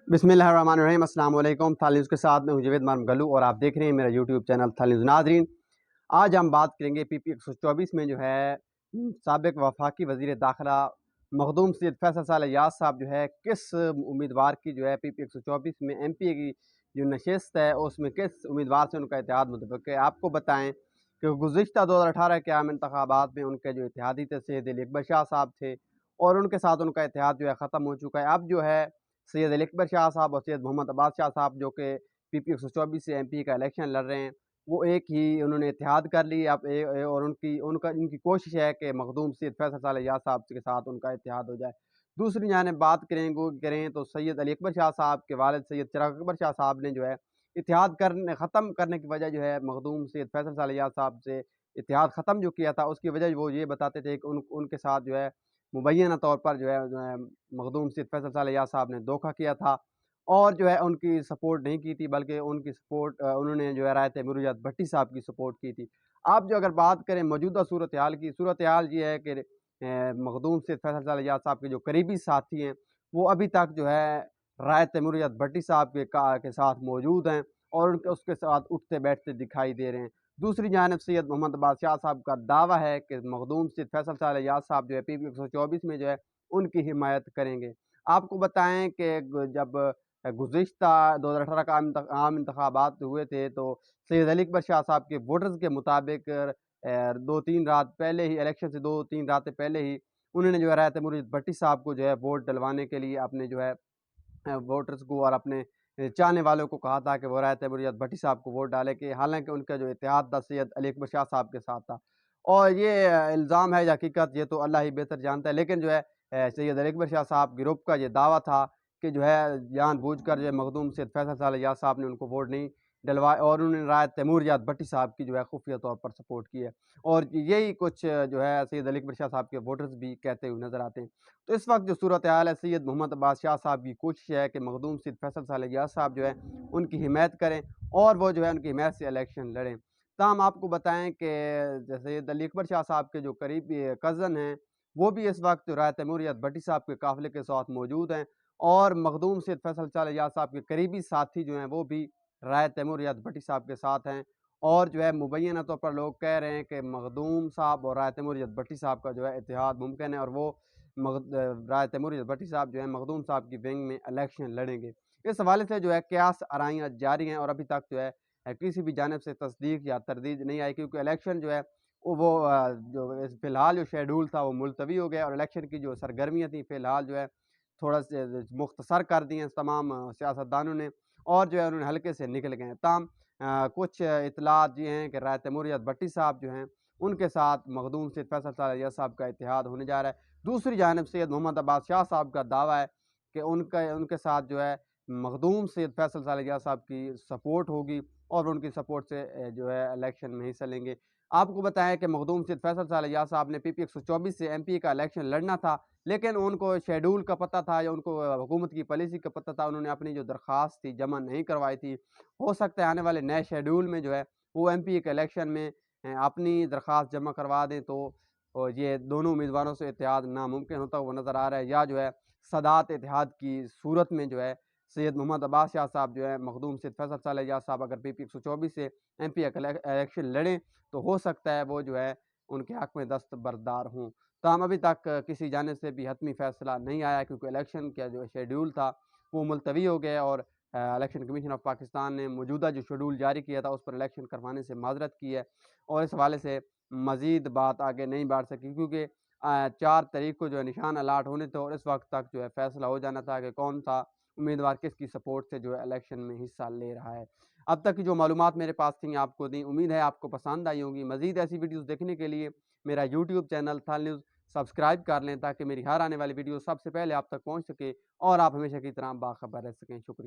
बिस्मिल्लाहिर्रहमानिर्रहीम। अस्सलाम वालेकुम। थाल न्यूज़ के साथ में हूं जवेद मान गलू और आप देख रहे हैं मेरा यूट्यूब चैनल थाल न्यूज़। नाजरीन, आज हम बात करेंगे पीपी 124 में जो है साबिक वफाकी वज़ीर दाखिला मखदूम सैयद फैसल साले याद साहब जो है किस उम्मीदवार की जो है पीपी 124 में एमपी की जो नशस्त है उसमें किस उम्मीदवार से उनका इत्तेहाद मुतफ़क़ है। आपको बताएं कि गुज़िश्ता 2018 के आम इंतखाबात में उनके जो इत्तेहादी थे सैयद अली अकबर शाह साहब थे और उनके साथ उनका इत्तेहाद जो है ख़त्म हो चुका है। अब जो है सैयद अली अकबर शाह साहब और सैयद मोहम्मद अब्बास शाह साहब जो कि पीपी 124 से एमपी का इलेक्शन लड़ रहे हैं, वो एक ही उन्होंने इत्तेहाद कर ली। अब और उनकी कोशिश है कि मखदूम सैयद फैसल साले याद साहब के साथ उनका इत्तेहाद हो जाए। दूसरी जानिब बात करें तो सैयद अली अकबर शाह साहब के वालिद सैयद चिराग अकबर शाह साहब ने जो है इत्तेहाद ख़त्म करने की वजह जो है मखदूम सैयद फैसल साले याद साहब से इत्तेहाद ख़त्म जो किया था उसकी वजह वो ये बताते थे कि उनके साथ जो है मुबैना तौर पर जो है मखदूम सैयद फैसल साले याद साहब ने धोखा किया था और जो है उनकी सपोर्ट नहीं की थी, बल्कि उनकी सपोर्ट उन्होंने जो है राय तैमूर भट्टी साहब की सपोर्ट की थी। आप जो अगर बात करें मौजूदा सूरत हाल की, सूरत हाल ये है कि मखदूम सैयद फैसल साले याद साहब के जो करीबी साथी हैं वो अभी तक जो है राय तैमूर भट्टी साहब के साथ मौजूद हैं और उसके साथ उठते बैठते दिखाई दे रहे हैं। दूसरी जानिब सैयद मोहम्मद अब्बास शाह साहब का दावा है कि मखदूम सैयद फैसल साले याद साहब जो है पीपी 124 में जो है उनकी हिमायत करेंगे। आपको बताएं कि जब गुज़िश्ता 2018 का आम इंतखाबात हुए थे तो सैयद अली अकबर शाह साहब के वोटर्स के मुताबिक 2-3 रात पहले ही, इलेक्शन से 2-3 रातें पहले ही उन्होंने जो है राय तैमूर भट्टी साहब को जो है वोट डलवाने के लिए अपने जो है वोटर्स को और अपने चाहने वालों को कहा था कि वो राय तैमूर भट्टी साहब को वोट डालें, कि हालांकि उनका जो इत्तेहाद था सैयद अली अकबर शाह साहब के साथ था। और ये इल्ज़ाम है या हकीकत ये तो अल्लाह ही बेहतर जानता है, लेकिन जो है सैयद अली अकबर शाह साहब ग्रुप का ये दावा था कि जो है जानबूझकर जो है मखदूम सैयद फैसल साले याद साहब ने उनको वोट नहीं डलवाए और उन्होंने राय तैमूर भट्टी साहब की जो है खुफिया तौर पर सपोर्ट की है। और यही कुछ जो है सैयद अली अकबर शाह साहब के वोटर्स भी कहते हुए नजर आते हैं। तो इस वक्त जो सूरत हाल है, सैयद मोहम्मद अब्बास शाह साहब की कोशिश है कि मखदूम सैयद फैसल साले याद साहब जो है उनकी हिमायत करें और वो जो है उनकी हिमायत से इलेक्शन लड़ें। ताहम आपको बताएं कि जैसे सैयद अली अकबर शाह साहब के जो करीबी कज़न हैं वो भी इस वक्त राय तैमूर भट्टी साहब के काफिले के साथ मौजूद हैं और मखदूम सैयद फैसल साले याद साहब के करीबी साथी जो हैं वो भी राय तैमूर भट्टी साहब के साथ हैं। और जो है मुबैना तौर पर लोग कह रहे हैं कि मखदूम साहब और राय तैमूर भट्टी साहब का जो है इत्तेहाद मुमकिन है और वो राय तैमूर भट्टी साहब जो है मखदूम साहब की विंग में इलेक्शन लड़ेंगे। इस हवाले से जो है कयास आराइयाँ जारी हैं और अभी तक जो है किसी भी जानिब से तस्दीक या तरदीद नहीं आई, क्योंकि इलेक्शन जो है वो जो फ़िलहाल जो शेड्यूल था वो मुलतवी हो गया और इलेक्शन की जो सरगर्मियाँ थी फ़िलहाल जो है थोड़ा से मुख्तसर कर दी हैं तमाम सियासतदानों ने और जो है उन्होंने हल्के से निकल गए हैं। ताहम कुछ इतलात ये हैं कि राय तैमूर भट्टी साहब जो हैं उनके साथ मखदूम सैयद फैसल साले याद साहब का इत्तेहाद होने जा रहा है। दूसरी जानिब सैयद मोहम्मद अब्बास शाह साहब का दावा है कि उनके साथ जो है मखदूम सैयद फैसल साले याद साहब की सपोर्ट होगी और उनकी सपोर्ट से जो है इलेक्शन में हिस्सा लेंगे। आपको बताएं कि मखदूम सैयद फैसल साले याद साहब ने पीपी 124 से एमपी का इलेक्शन लड़ना था, लेकिन उनको शेड्यूल का पता था या उनको हुकूमत की पॉलिसी का पता था, उन्होंने अपनी जो दरख्वास्त थी जमा नहीं करवाई थी। हो सकता है आने वाले नए शेड्यूल में जो है वो एमपी के इलेक्शन में अपनी दरख्वास्त जमा करवा दें तो ये दोनों उम्मीदवारों से इत्तेहाद नामुमकिन होता हुआ नज़र आ रहा है, या जो है सदात इत्तेहाद की सूरत में जो है सैयद मोहम्मद अब्बास शाह साहब जो है मखदूम सैयद फैसल साले याद साहब अगर पीपी 124 से एमपी का इलेक्शन लड़ें तो हो सकता है वो जो है उनके हक में दस्तबरदार हों। ताहम अभी तक किसी जानिब से भी हतमी फैसला नहीं आया, क्योंकि इलेक्शन का जो शेड्यूल था वो मुलतवी हो गया और इलेक्शन कमीशन ऑफ पाकिस्तान ने मौजूदा जो शेड्यूल जारी किया था उस पर इलेक्शन करवाने से माजरत की है और इस हवाले से मज़ीद बात आगे नहीं बढ़ सकी, क्योंकि 4 तारीख को जो है निशान अलाट होने थे और इस वक्त तक जो है फैसला हो जाना था कि कौन सा उम्मीदवार किसकी सपोर्ट से जो है इलेक्शन में हिस्सा ले रहा है। अब तक की जो मालूमात मेरे पास थी आपको दी, उम्मीद है आपको पसंद आई होंगी। मज़ीद ऐसी वीडियोज़ देखने के लिए मेरा यूट्यूब चैनल थाल न्यूज़ सब्सक्राइब कर लें ताकि मेरी हर आने वाली वीडियो सबसे पहले आप तक पहुँच सके और आप हमेशा की तरह बाखबर रह सकें। शुक्रिया।